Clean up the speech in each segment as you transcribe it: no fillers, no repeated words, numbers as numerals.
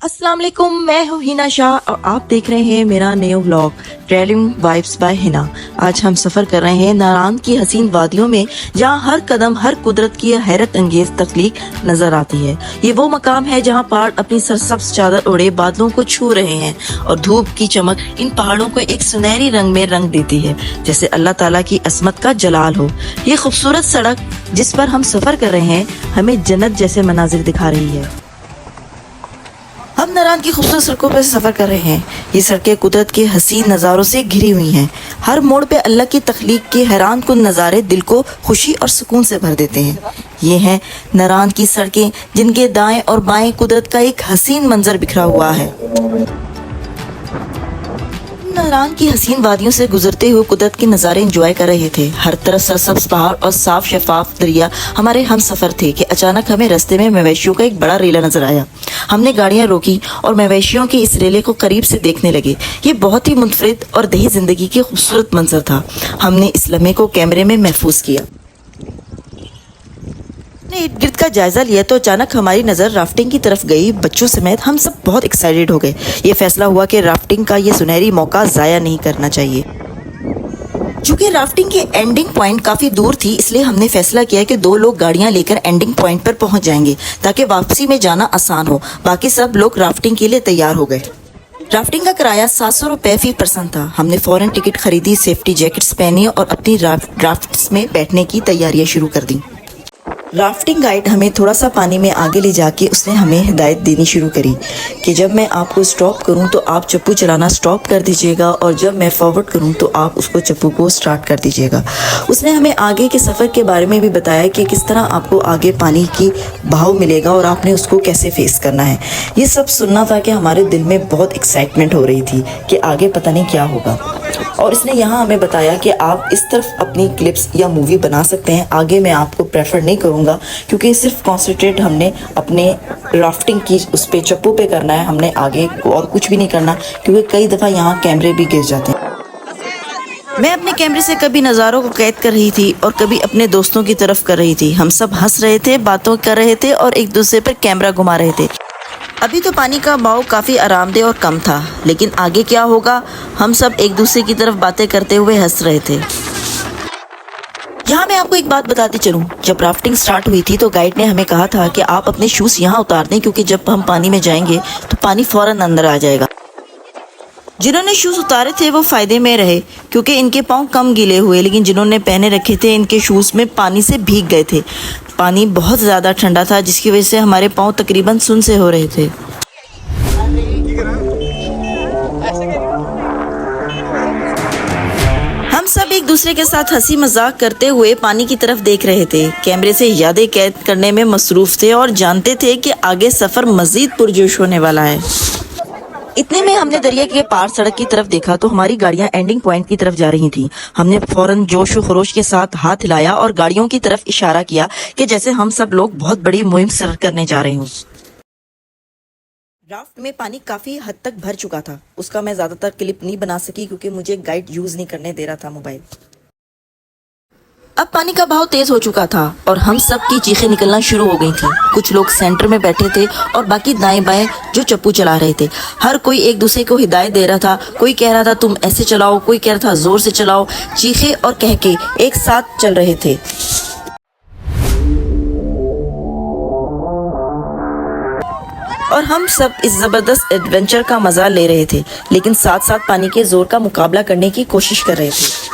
अस्सलाम वालेकुम, मैं हूँ हिना शाह और आप देख रहे हैं मेरा new vlog travelling vibes by Hina. आज हम सफर कर रहे हैं नारान की हसीन वादियों में, जहाँ हर कदम हर कुदरत की हैरत अंगेज तख्लीक नजर आती है। ये वो मकाम है जहाँ पहाड़ अपनी सरसब्ज चादर ओढ़े बादलों को छू रहे हैं और धूप की चमक इन पहाड़ों को एक सुनहरी रंग में रंग देती है, जैसे अल्लाह ताला की असमत का जलाल हो। ये खूबसूरत सड़क जिस पर हम सफर कर रहे हैं हमें जन्नत जैसे मनाजिर दिखा रही है। हम नारान की खूबसूरत सड़कों पर सफर कर रहे हैं। ये सड़कें कुदरत के हसीन नज़ारों से घिरी हुई हैं। हर मोड़ पे अल्लाह की तख्लीक के हैरान कुन नज़ारे दिल को खुशी और सुकून से भर देते हैं। ये हैं नारान की सड़कें जिनके दाएं और बाएं कुदरत का एक हसीन मंजर बिखरा हुआ है। नारान की हसीन वादियों से गुजरते हुए कुदरत के नज़ारे एंजॉय कर रहे थे। हर तरफ सरसब्ज पहाड़ और साफ शफाफ दरिया हमारे हम सफर थे कि अचानक हमें रास्ते में मवेशियों का एक बड़ा रेला नजर आया। हमने गाड़ियां रोकी और मवेशियों के इस रेले को करीब से देखने लगे। ये बहुत ही मुनफरिद और दही जिंदगी की खूबसूरत मंजर था। हमने इस लम्हे को कैमरे में महफूज किया। इर्द गिर्द का जायजा लिया तो अचानक हमारी नज़र राफ्टिंग की तरफ गई। बच्चों समेत हम सब बहुत एक्साइटेड हो गए। ये फैसला हुआ कि राफ्टिंग का ये सुनहरी मौका ज़ाया नहीं करना चाहिए। चूँकि राफ्टिंग की एंडिंग पॉइंट काफ़ी दूर थी, इसलिए हमने फैसला किया कि 2 लोग गाड़ियाँ लेकर एंडिंग पॉइंट पर पहुँच जाएंगे ताकि वापसी में जाना आसान हो। बाकी सब लोग राफ्टिंग के लिए तैयार हो गए। राफ्टिंग का किराया 700 रुपये फी पर्सन था। हमने फौरन टिकट खरीदी, सेफ्टी जैकेट्स पहनी और अपनी राफ्ट्स में बैठने की तैयारियां शुरू कर दी। राफ्टिंग गाइड हमें थोड़ा सा पानी में आगे ले जाके उसने हमें हिदायत देनी शुरू करी कि जब मैं आपको स्टॉप करूं तो आप चप्पू चलाना स्टॉप कर दीजिएगा और जब मैं फॉरवर्ड करूं तो आप उसको चप्पू को स्टार्ट कर दीजिएगा। उसने हमें आगे के सफ़र के बारे में भी बताया कि किस तरह आपको आगे पानी की बहाव मिलेगा और आपने उसको कैसे फेस करना है। ये सब सुनना था कि हमारे दिल में बहुत एक्साइटमेंट हो रही थी कि आगे पता नहीं क्या होगा। और इसने यहाँ हमें बताया कि आप इस तरफ अपनी क्लिप्स या मूवी बना सकते हैं। आगे मैं आपको प्रेफर नहीं करूँगा क्योंकि सिर्फ कॉन्सेंट्रेट हमने अपने राफ्टिंग की उस पे चप्पू पे करना है। हमने आगे और कुछ भी नहीं करना क्योंकि कई दफ़ा यहाँ कैमरे भी गिर जाते हैं। मैं अपने कैमरे से कभी नज़ारों को कैद कर रही थी और कभी अपने दोस्तों की तरफ कर रही थी। हम सब हंस रहे थे, बातों कर रहे थे और एक दूसरे पर कैमरा घुमा रहे थे। अभी तो पानी का बहाव काफ़ी आरामदेह और कम था, लेकिन आगे क्या होगा हम सब एक दूसरे की तरफ बातें करते हुए हंस रहे थे। यहाँ मैं आपको एक बात बताती चलूँ, जब राफ्टिंग स्टार्ट हुई थी तो गाइड ने हमें कहा था कि आप अपने शूज़ यहाँ उतार दें क्योंकि जब हम पानी में जाएंगे तो पानी फ़ौरन अंदर आ जाएगा। जिन्होंने शूज़ उतारे थे वो फ़ायदे में रहे क्योंकि इनके पाँव कम गीले हुए, लेकिन जिन्होंने पहने रखे थे इनके शूज़ में पानी से भीग गए थे। पानी बहुत ज़्यादा ठंडा था जिसकी वजह से हमारे पाँव तकरीबन सुन्न से हो रहे थे। हम सब एक दूसरे के साथ हंसी मजाक करते हुए पानी की तरफ देख रहे थे। कैमरे से यादें कैद करने में मसरूफ थे और जानते थे कि आगे सफ़र मज़ीद पुरजोश होने वाला है। इतने में हमने दरिया के पार सड़क की तरफ देखा तो हमारी गाड़ियां एंडिंग पॉइंट की तरफ जा रही थीं। हमने फौरन जोश और खरोश के साथ हाथ हिलाया और गाड़ियों की तरफ इशारा किया कि जैसे हम सब लोग बहुत बड़ी मुहिम सर करने जा रहे हों। राफ्ट में पानी काफ़ी हद तक भर चुका था। उसका मैं ज़्यादातर क्लिप नहीं बना सकी क्योंकि मुझे गाइड यूज़ नहीं करने दे रहा था मोबाइल। अब पानी का बहाव तेज हो चुका था और हम सब की चीखें निकलना शुरू हो गई थी। कुछ लोग सेंटर में बैठे थे और बाकी दाएं बाएं जो चप्पू चला रहे थे। हर कोई एक दूसरे को हिदायत दे रहा था। कोई कह रहा था तुम ऐसे चलाओ, कोई कह रहा था जोर से चलाओ। चीखे और कहके एक साथ चल रहे थे। और हम सब इस जबरदस्त एडवेंचर का मजा ले रहे थे, लेकिन साथ साथ पानी के जोर का मुकाबला करने की कोशिश कर रहे थे।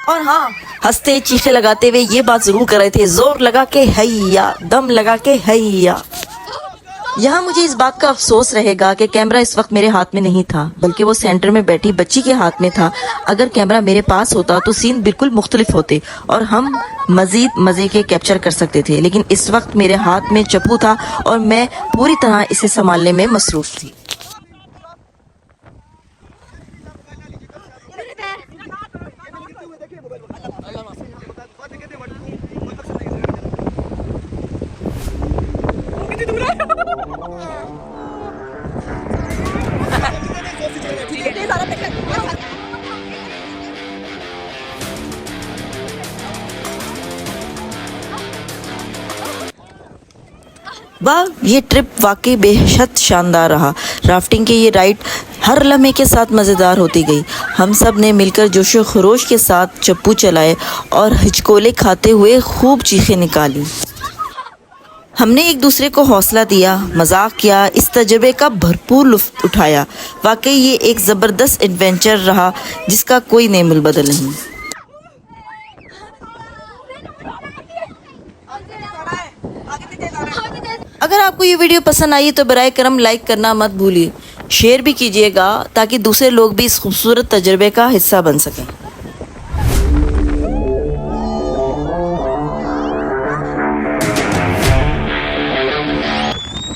और हाँ, हंसते चीखे लगाते हुए ये बात जरूर कर रहे थे, जोर लगा के हैया, दम लगा के हैया। यहाँ मुझे इस बात का अफसोस रहेगा कि कैमरा इस वक्त मेरे हाथ में नहीं था, बल्कि वो सेंटर में बैठी बच्ची के हाथ में था। अगर कैमरा मेरे पास होता तो सीन बिल्कुल मुख्तलिफ होते और हम मजीद मजे के कैप्चर कर सकते थे, लेकिन इस वक्त मेरे हाथ में चप्पू था और मैं पूरी तरह इसे संभालने में मसरूफ थी। वाह, ये ट्रिप वाकई बेहद शानदार रहा। राफ्टिंग के ये राइड हर लम्हे के साथ मज़ेदार होती गई। हम सब ने मिलकर जोशो खरोश के साथ चप्पू चलाए और हिचकोले खाते हुए खूब चीखें निकाली। हमने एक दूसरे को हौसला दिया, मजाक किया, इस तजुर्बे का भरपूर लुत्फ़ उठाया। वाकई ये एक ज़बरदस्त एडवेंचर रहा जिसका कोई नेमुल बदल नहीं। अगर आपको ये वीडियो पसंद आई तो बराए करम लाइक करना मत भूलिए, शेयर भी कीजिएगा ताकि दूसरे लोग भी इस खूबसूरत तजुर्बे का हिस्सा बन सकें।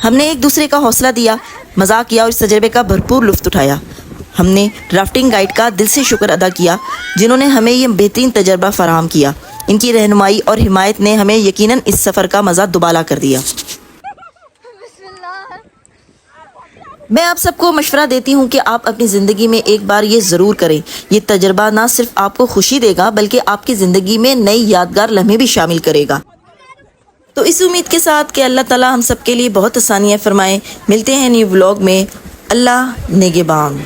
हमने एक दूसरे का हौसला दिया, मजाक किया और इस तजुर्बे का भरपूर लुत्फ़ उठाया। हमने राफ्टिंग गाइड का दिल से शुक्र अदा किया जिन्होंने हमें ये बेहतरीन तजर्बा फराहम किया। इनकी रहनुमाई और हिमायत ने हमें यकीनन इस सफ़र का मज़ा दुबाला कर दिया। मैं आप सबको मशवरा देती हूँ कि आप अपनी ज़िंदगी में एक बार ये ज़रूर करें। ये तजर्बा ना सिर्फ आपको खुशी देगा बल्कि आपकी ज़िंदगी में नई यादगार लम्हे भी शामिल करेगा। तो इस उम्मीद के साथ कि अल्लाह ताला हम सब के लिए बहुत आसानियाँ फरमाए, मिलते हैं न्यू व्लॉग में। अल्लाह निगहबान।